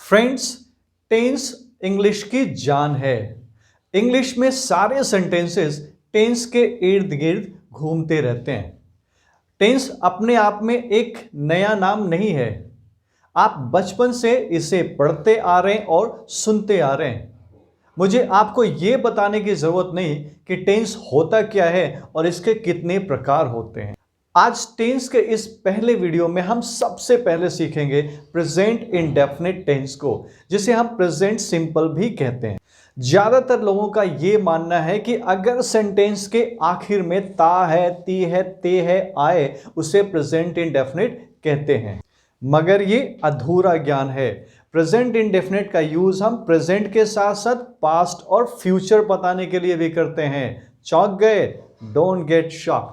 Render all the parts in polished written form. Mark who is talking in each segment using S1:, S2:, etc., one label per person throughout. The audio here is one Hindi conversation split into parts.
S1: फ्रेंड्स, टेंस इंग्लिश की जान है। इंग्लिश में सारे सेंटेंसेस टेंस के इर्द गिर्द घूमते रहते हैं। टेंस अपने आप में एक नया नाम नहीं है। आप बचपन से इसे पढ़ते आ रहे हैं और सुनते आ रहे हैं। मुझे आपको यह बताने की जरूरत नहीं कि टेंस होता क्या है और इसके कितने प्रकार होते हैं। आज टेंस के इस पहले वीडियो में हम सबसे पहले सीखेंगे प्रेजेंट इंडेफिनिट टेंस को, जिसे हम प्रेजेंट सिंपल भी कहते हैं। ज्यादातर लोगों का यह मानना है कि अगर सेंटेंस के आखिर में ता है, ती है, ते है आए, उसे प्रेजेंट इंडेफिनिट कहते हैं, मगर यह अधूरा ज्ञान है। प्रेजेंट इंडेफिनिट का यूज हम प्रेजेंट के साथ साथ पास्ट और फ्यूचर बताने के लिए भी करते हैं। चौंक गए? Don't get shock.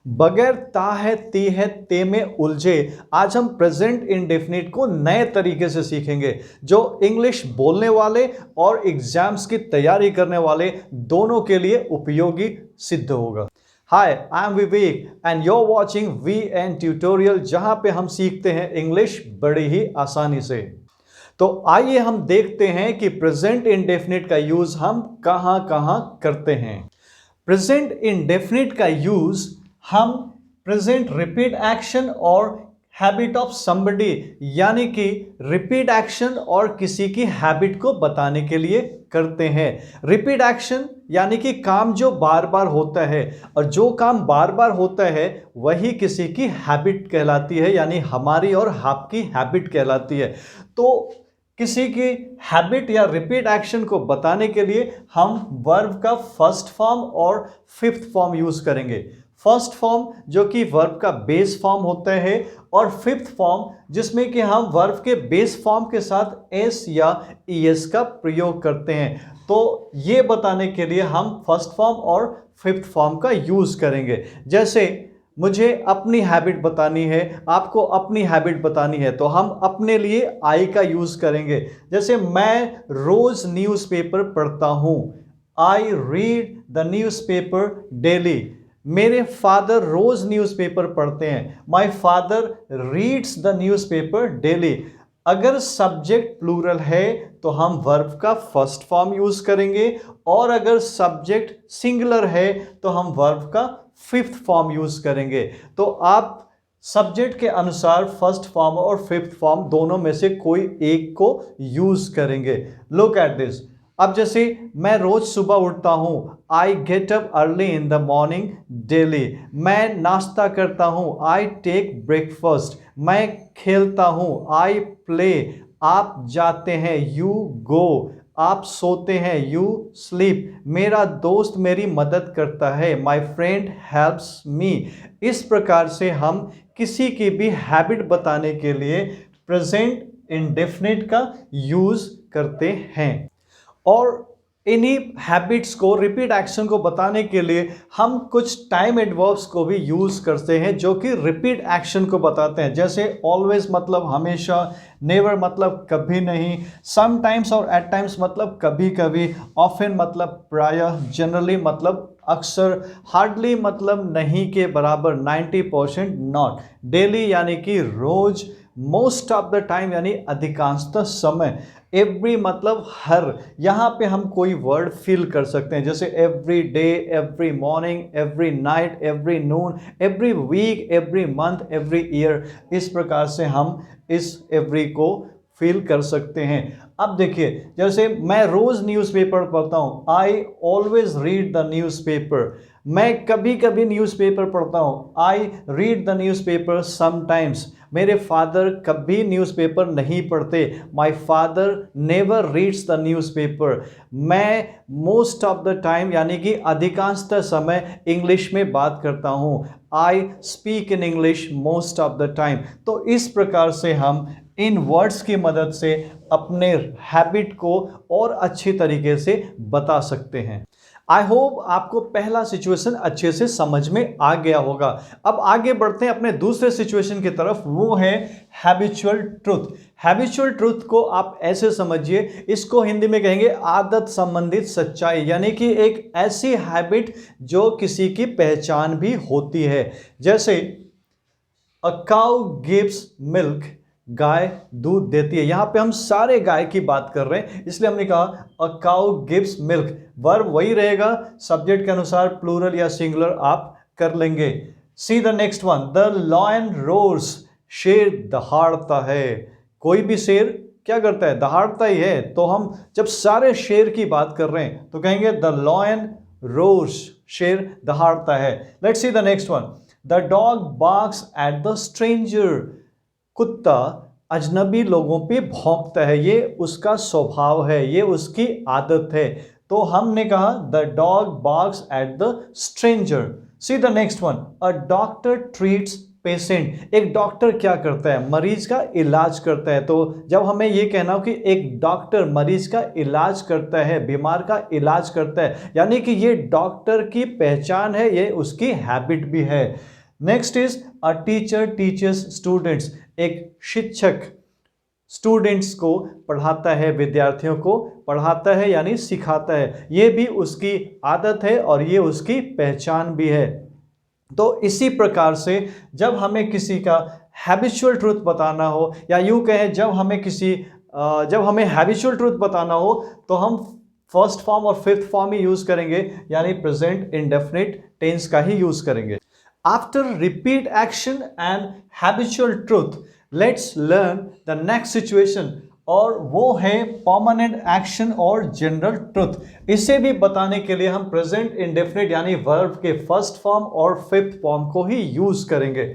S1: बगैर ता है, ती है, ते में उलझे आज हम प्रेजेंट इंडेफिनिट को नए तरीके से सीखेंगे, जो इंग्लिश बोलने वाले और एग्जाम्स की तैयारी करने वाले दोनों के लिए उपयोगी सिद्ध होगा। Hi, I am Vivek and you're watching VN tutorial, जहां पे हम सीखते हैं इंग्लिश बड़ी ही आसानी से। तो आइए हम देखते हैं कि प्रेजेंट इंडेफिनिट का यूज हम कहां कहां करते हैं। प्रेजेंट इंडेफिनिट का यूज हम प्रेजेंट रिपीट एक्शन और हैबिट ऑफ समबडी, यानी कि रिपीट एक्शन और किसी की हैबिट को बताने के लिए करते हैं। रिपीट एक्शन यानी कि काम जो बार बार होता है, और जो काम बार बार होता है वही किसी की हैबिट कहलाती है, यानी हमारी और आपकी हैबिट कहलाती है। तो किसी की हैबिट या रिपीट एक्शन को बताने के लिए हम वर्ब का फर्स्ट फॉर्म और फिफ्थ फॉर्म यूज करेंगे। फर्स्ट फॉर्म जो कि वर्ब का बेस फॉर्म होता है, और फिफ्थ फॉर्म जिसमें कि हम वर्ब के बेस फॉर्म के साथ एस या ईएस का प्रयोग करते हैं। तो ये बताने के लिए हम फर्स्ट फॉर्म और फिफ्थ फॉर्म का यूज करेंगे। जैसे मुझे अपनी हैबिट बतानी है, आपको अपनी हैबिट बतानी है, तो हम अपने लिए आई का यूज करेंगे। जैसे मैं रोज न्यूज़पेपर पढ़ता हूं, I read the newspaper daily. मेरे फादर रोज न्यूज़पेपर पढ़ते हैं, my father reads the newspaper daily. अगर सब्जेक्ट प्लूरल है तो हम वर्ब का फर्स्ट फॉर्म यूज करेंगे, और अगर सब्जेक्ट सिंगुलर है तो हम वर्ब का फिफ्थ फॉर्म यूज करेंगे। तो आप सब्जेक्ट के अनुसार फर्स्ट फॉर्म और फिफ्थ फॉर्म दोनों में से कोई एक को यूज करेंगे। Look at this. अब जैसे मैं रोज सुबह उठता हूं, I get up early in the morning daily. मैं नाश्ता करता हूं, आई टेक ब्रेकफास्ट। मैं खेलता हूं, आई प्ले। आप जाते हैं, यू गो। आप सोते हैं, यू स्लीप। मेरा दोस्त मेरी मदद करता है, माई फ्रेंड हेल्प्स मी। इस प्रकार से हम किसी की भी हैबिट बताने के लिए प्रेजेंट इंडेफिनिट का यूज करते हैं। और इन्हीं हैबिट्स को, रिपीट एक्शन को बताने के लिए हम कुछ टाइम एडवर्ब्स को भी यूज करते हैं, जो कि रिपीट एक्शन को बताते हैं। जैसे ऑलवेज मतलब हमेशा, नेवर मतलब कभी नहीं, समटाइम्स और एट टाइम्स मतलब कभी कभी, ऑफन मतलब प्रायः, जनरली मतलब अक्सर, हार्डली मतलब नहीं के बराबर, 90% नॉट, डेली यानी कि रोज, मोस्ट ऑफ द टाइम यानी अधिकांशतः समय, एवरी मतलब हर। यहाँ पे हम कोई वर्ड फिल कर सकते हैं, जैसे every day, every morning, every night, every noon, every week, every month, every year. इस प्रकार से हम इस एवरी को फिल कर सकते हैं। अब देखिए, जैसे मैं रोज न्यूज़पेपर पढ़ता हूं, I always read the newspaper. मैं कभी कभी न्यूज़पेपर पढ़ता हूं, I read the newspaper sometimes. मेरे फादर कभी न्यूज़पेपर नहीं पढ़ते, my father never reads the newspaper. मैं मोस्ट ऑफ द टाइम यानी कि अधिकांशतः समय इंग्लिश में बात करता हूं, I speak in English most of the time. तो इस प्रकार से हम इन वर्ड्स की मदद से अपने हैबिट को और अच्छी तरीके से बता सकते हैं। आई होप आपको पहला सिचुएशन अच्छे से समझ में आ गया होगा। अब आगे बढ़ते हैं अपने दूसरे सिचुएशन की तरफ, वो है हैबिचुअल ट्रुथ। हैबिचुअल ट्रुथ को आप ऐसे समझिए, इसको हिंदी में कहेंगे आदत संबंधित सच्चाई, यानी कि एक ऐसी हैबिट जो किसी की पहचान भी होती है। जैसे अ काउ गिव्स मिल्क गाय दूध देती है। यहाँ पे हम सारे गाय की बात कर रहे हैं, इसलिए हमने कहा a cow gives milk. Verb वही रहेगा, सब्जेक्ट के अनुसार प्लूरल या सिंगुलर आप कर लेंगे। See the next one, the lion roars, शेर दहाड़ता है। कोई भी शेर क्या करता है, दहाड़ता ही है। तो हम जब सारे शेर की बात कर रहे हैं तो कहेंगे द लायन रोर्स, शेर दहाड़ता है। Let's see the next one, the dog barks at the stranger, कुत्ता अजनबी लोगों पे भौंकता है, ये उसका स्वभाव है, ये उसकी आदत है। तो हमने कहा the dog barks at the stranger. C the next one, a doctor treats patient, एक डॉक्टर क्या करता है, मरीज का इलाज करता है। तो जब हमें ये कहना हो कि एक डॉक्टर मरीज का इलाज करता है, बीमार का इलाज करता है, यानी कि ये डॉक्टर की पहचान है, ये उसकी हैबिट भी है। Next is a teacher teachers students, एक शिक्षक स्टूडेंट्स को पढ़ाता है, विद्यार्थियों को पढ़ाता है यानी सिखाता है, ये भी उसकी आदत है और ये उसकी पहचान भी है। तो इसी प्रकार से जब हमें किसी का हैबिचुअल ट्रूथ बताना हो, या यूं कहें जब हमें हैबिचुअल ट्रूथ बताना हो, तो हम फर्स्ट फॉर्म और फिफ्थ फॉर्म ही यूज करेंगे, यानी प्रेजेंट इंडेफिनिट टेंस का ही यूज करेंगे। After repeat action and habitual truth, let's learn the next situation, और वो है परमानेंट एक्शन और जनरल ट्रुथ। इसे भी बताने के लिए हम प्रेजेंट इंडेफिनिट यानी वर्ब के फर्स्ट फॉर्म और फिफ्थ फॉर्म को ही यूज करेंगे।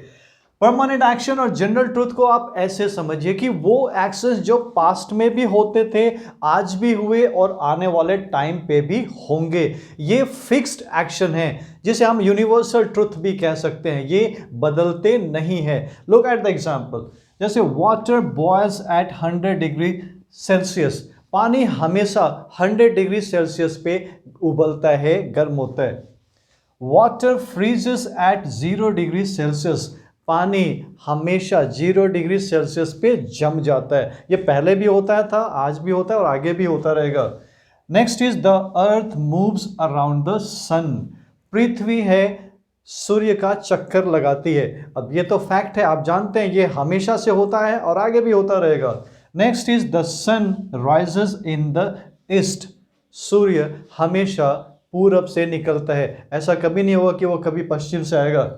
S1: परमानेंट एक्शन और जनरल ट्रुथ को आप ऐसे समझिए कि वो एक्शंस जो पास्ट में भी होते थे, आज भी हुए और आने वाले टाइम पे भी होंगे, ये फिक्स्ड एक्शन है, जिसे हम यूनिवर्सल ट्रुथ भी कह सकते हैं, ये बदलते नहीं है। लुक एट द एग्जांपल, जैसे water boils at 100 degree Celsius, पानी हमेशा 100 डिग्री सेल्सियस पे उबलता है, गर्म होता है। Water freezes at 0 degree Celsius, पानी हमेशा 0 डिग्री सेल्सियस पे जम जाता है। ये पहले भी होता था, आज भी होता है और आगे भी होता रहेगा। Next is the earth moves around the sun, पृथ्वी है सूर्य का चक्कर लगाती है। अब ये तो फैक्ट है, आप जानते हैं, ये हमेशा से होता है और आगे भी होता रहेगा। Next is the sun rises in the east, सूर्य हमेशा पूरब से निकलता है, ऐसा कभी नहीं होगा कि वो कभी पश्चिम से आएगा।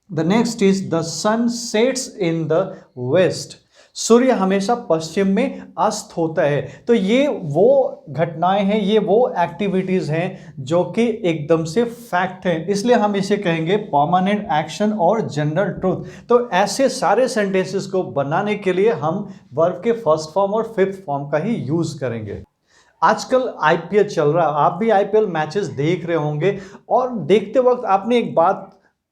S1: The next is the sun sets in the west, सूर्य हमेशा पश्चिम में अस्त होता है। तो ये वो घटनाएं हैं, ये वो एक्टिविटीज हैं जो कि एकदम से फैक्ट हैं, इसलिए हम इसे कहेंगे परमानेंट एक्शन और जनरल ट्रूथ। तो ऐसे सारे सेंटेंसेस को बनाने के लिए हम वर्ब के फर्स्ट फॉर्म और फिफ्थ फॉर्म का ही यूज करेंगे। आजकल आईपीएल चल रहा है, आप भी आईपीएल मैचेस देख रहे होंगे, और देखते वक्त आपने एक बात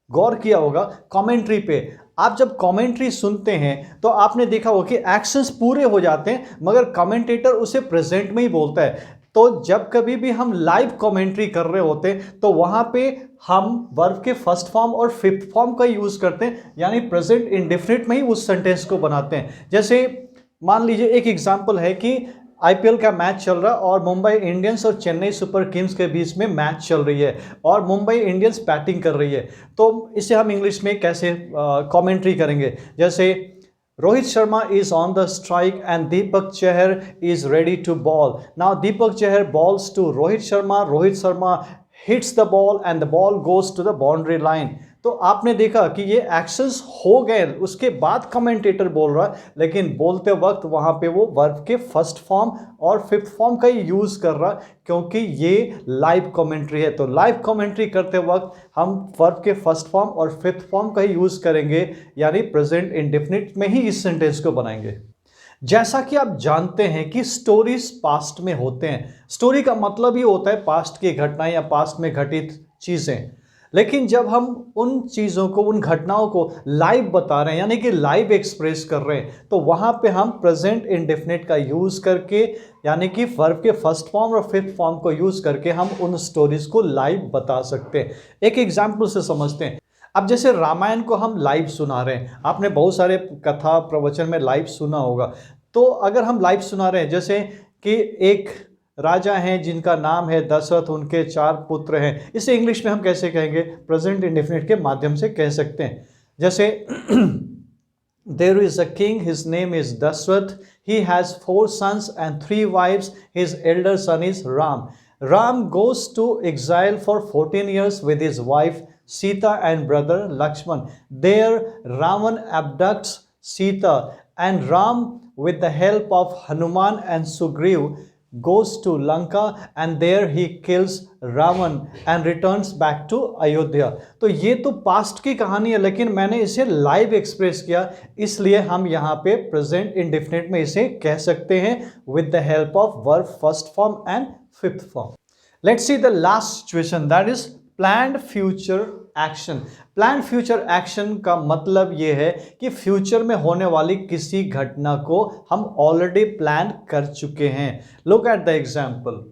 S1: गौर किया होगा, कमेंट्री पे आप जब कमेंट्री सुनते हैं तो आपने देखा होगा कि एक्शंस पूरे हो जाते हैं मगर कमेंटेटर उसे प्रेजेंट में ही बोलता है। तो जब कभी भी हम लाइव कमेंट्री कर रहे होते हैं तो वहां पे हम वर्ब के फर्स्ट फॉर्म और फिफ्थ फॉर्म का यूज करते हैं, यानी प्रेजेंट इंडेफिनिट में ही उस सेंटेंस को बनाते हैं। जैसे मान लीजिए एक एग्जांपल है कि आईपीएल का मैच चल रहा है और मुंबई इंडियंस और चेन्नई सुपर किंग्स के बीच में मैच चल रही है और मुंबई इंडियंस बैटिंग कर रही है। तो इसे हम इंग्लिश में कैसे कमेंट्री करेंगे, जैसे Rohit Sharma is on the strike and Deepak Chahar is ready to bowl. Now Deepak Chahar bowls to Rohit Sharma hits the ball and the ball goes to the boundary line. तो आपने देखा कि ये एक्शंस हो गए, उसके बाद कमेंटेटर बोल रहा है, लेकिन बोलते वक्त वहां पे वो वर्ब के फर्स्ट फॉर्म और फिफ्थ फॉर्म का ही यूज कर रहा, क्योंकि ये लाइव कमेंट्री है। तो लाइव कमेंट्री करते वक्त हम वर्ब के फर्स्ट फॉर्म और फिफ्थ फॉर्म का ही यूज करेंगे, यानी प्रेजेंट इंडेफिनिट में ही इस सेंटेंस को बनाएंगे। जैसा कि आप जानते हैं कि स्टोरीज पास्ट में होते हैं, स्टोरी का मतलब ही होता है पास्ट की घटनाएं या पास्ट में घटित चीजें, लेकिन जब हम उन चीज़ों को, उन घटनाओं को लाइव बता रहे हैं यानी कि लाइव एक्सप्रेस कर रहे हैं, तो वहाँ पे हम प्रेजेंट इंडेफिनिट का यूज़ करके, यानी कि वर्ब के फर्स्ट फॉर्म और फिफ्थ फॉर्म को यूज़ करके हम उन स्टोरीज को लाइव बता सकते हैं। एक एग्जाम्पल से समझते हैं। अब जैसे रामायण को हम लाइव सुना रहे हैं, आपने बहुत सारे कथा प्रवचन में लाइव सुना होगा। तो अगर हम लाइव सुना रहे हैं, जैसे कि एक राजा हैं जिनका नाम है दशरथ, उनके 4 पुत्र हैं, इसे इंग्लिश में हम कैसे कहेंगे, प्रेजेंट इंडेफिनिट के माध्यम से कह सकते हैं। जैसे There is a king, his name is Dashrath. He has 4 sons and 3 wives. His elder son is Ram. Ram goes to exile for 14 years with his wife Sita and brother Lakshman. There, Ravan abducts Sita, and Ram, with the help of Hanuman and Sugriv, goes to Lanka, and there he kills Ravan and returns back to Ayodhya. तो ये तो पास्ट की कहानी है, लेकिन मैंने इसे लाइव एक्सप्रेस किया, इसलिए हम यहाँ पे प्रेजेंट इंडेफिनिट में इसे कह सकते हैं with the help of verb first form and fifth form. Let's see the last situation, that is planned future action. Planned future action का मतलब यह है कि फ्यूचर में होने वाली किसी घटना को हम ऑलरेडी प्लान कर चुके हैं। Look at the example,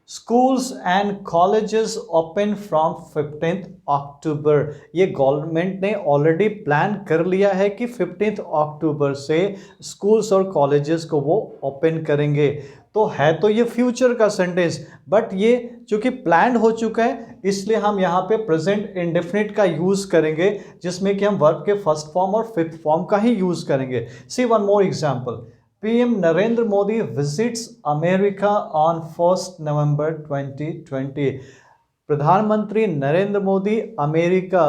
S1: schools and colleges open from 15th अक्टूबर। ये गवर्नमेंट ने ऑलरेडी प्लान कर लिया है कि 15th अक्टूबर से स्कूल्स और कॉलेजेस को वो ओपन करेंगे। तो है तो ये फ्यूचर का सेंटेंस, बट ये चूंकि प्लान हो चुका है इसलिए हम यहाँ पे प्रेजेंट इंडेफिनिट का यूज करेंगे, जिसमें कि हम वर्ब के फर्स्ट फॉर्म और फिफ्थ फॉर्म का ही यूज करेंगे। See one more example, PM Narendra Modi visits America on 1st November 2020। प्रधानमंत्री नरेंद्र मोदी अमेरिका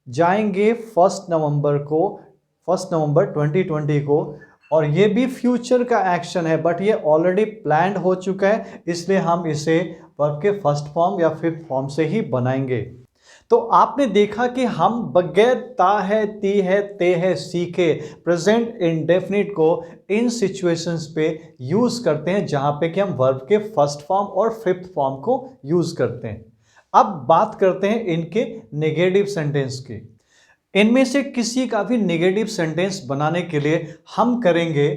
S1: जाएंगे 1 नवंबर 2020 को, और ये भी फ्यूचर का एक्शन है, बट ये ऑलरेडी प्लान्ड हो चुका है, इसलिए हम इसे वर्ब के फर्स्ट फॉर्म या फिफ्थ फॉर्म से ही बनाएंगे। तो आपने देखा कि हम बगैर ता है, ती है, ते है, सीखे प्रेजेंट इंडेफिनिट को इन सिचुएशंस पे यूज करते हैं जहां पे कि हम वर्ब के फर्स्ट फॉर्म और फिफ्थ फॉर्म को यूज करते हैं। अब बात करते हैं इनके नेगेटिव सेंटेंस की। इनमें से किसी का भी नेगेटिव सेंटेंस बनाने के लिए हम करेंगे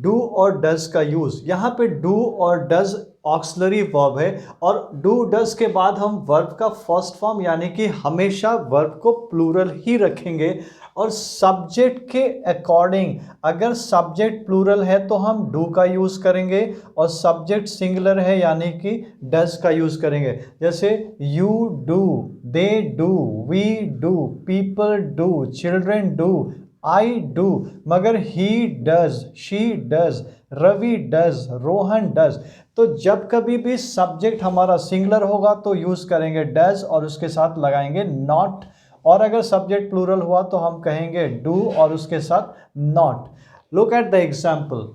S1: डू और डज का यूज। यहां पे डू और डज ऑक्सिलरी वर्ब है, और डू डज के बाद हम वर्ब का फर्स्ट फॉर्म यानी कि हमेशा वर्ब को प्लूरल ही रखेंगे, और सब्जेक्ट के अकॉर्डिंग अगर सब्जेक्ट प्लूरल है तो हम डू का यूज करेंगे, और सब्जेक्ट सिंगुलर है यानी कि डज का यूज करेंगे। जैसे you do, they do, we do, people do, children do, I do, मगर he does, she does, Ravi does, Rohan does. तो जब कभी भी सब्जेक्ट हमारा सिंगुलर होगा तो यूज करेंगे डज और उसके साथ लगाएंगे नॉट, और अगर सब्जेक्ट प्लूरल हुआ तो हम कहेंगे डू और उसके साथ not. Look at the example,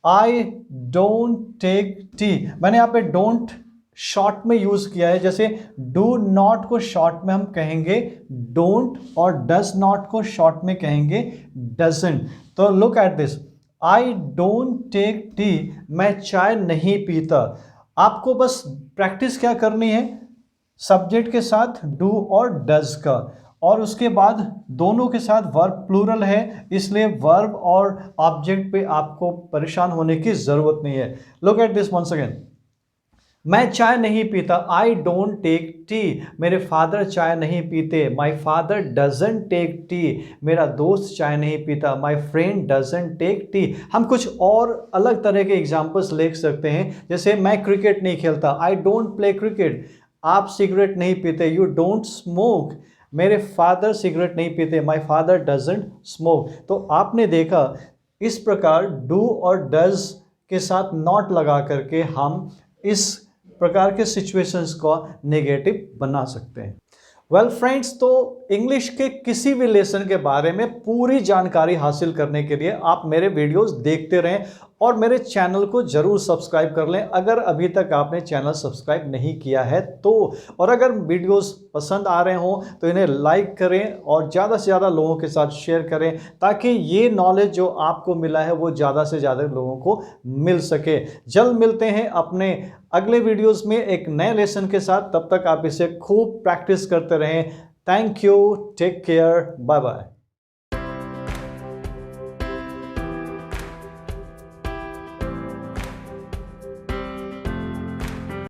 S1: I don't take tea. मैंने यहाँ पे डोंट शॉर्ट में यूज किया है, जैसे डू नॉट को शॉर्ट में हम कहेंगे डोंट, और डज नॉट को शॉर्ट में कहेंगे डजंट। तो look at this, I don't take tea, मैं चाय नहीं पीता। आपको बस प्रैक्टिस क्या करनी है, सब्जेक्ट के साथ डू और डज का, और उसके बाद दोनों के साथ वर्ब प्लूरल है, इसलिए वर्ब और ऑब्जेक्ट पे आपको परेशान होने की जरूरत नहीं है। Look at this once again, मैं चाय नहीं पीता, आई डोंट टेक टी, मेरे फादर चाय नहीं पीते, my father doesn't take tea, मेरा दोस्त चाय नहीं पीता, my friend doesn't take tea. हम कुछ और अलग तरह के एग्जाम्पल्स लिख सकते हैं, जैसे मैं क्रिकेट नहीं खेलता, आई डोंट प्ले क्रिकेट। आप सिगरेट नहीं पीते, यू डोंट स्मोक, मेरे फादर सिगरेट नहीं पीते, माई फादर डजंट स्मोक। तो आपने देखा इस प्रकार डू और डज के साथ नॉट लगा करके हम इस प्रकार के सिचुएशंस को नेगेटिव बना सकते हैं। वेल फ्रेंड्स, तो इंग्लिश के किसी भी लेसन के बारे में पूरी जानकारी हासिल करने के लिए आप मेरे वीडियोस देखते रहें और मेरे चैनल को जरूर सब्सक्राइब कर लें अगर अभी तक आपने चैनल सब्सक्राइब नहीं किया है तो। और अगर वीडियोस पसंद आ रहे हों तो इन्हें लाइक करें और ज़्यादा से ज़्यादा लोगों के साथ शेयर करें, ताकि ये नॉलेज जो आपको मिला है वो ज़्यादा से ज़्यादा लोगों को मिल सके। जल्द मिलते हैं अपने अगले वीडियोस में एक नए लेसन के साथ, तब तक आप इसे खूब प्रैक्टिस करते रहें। Thank you, take care, bye bye.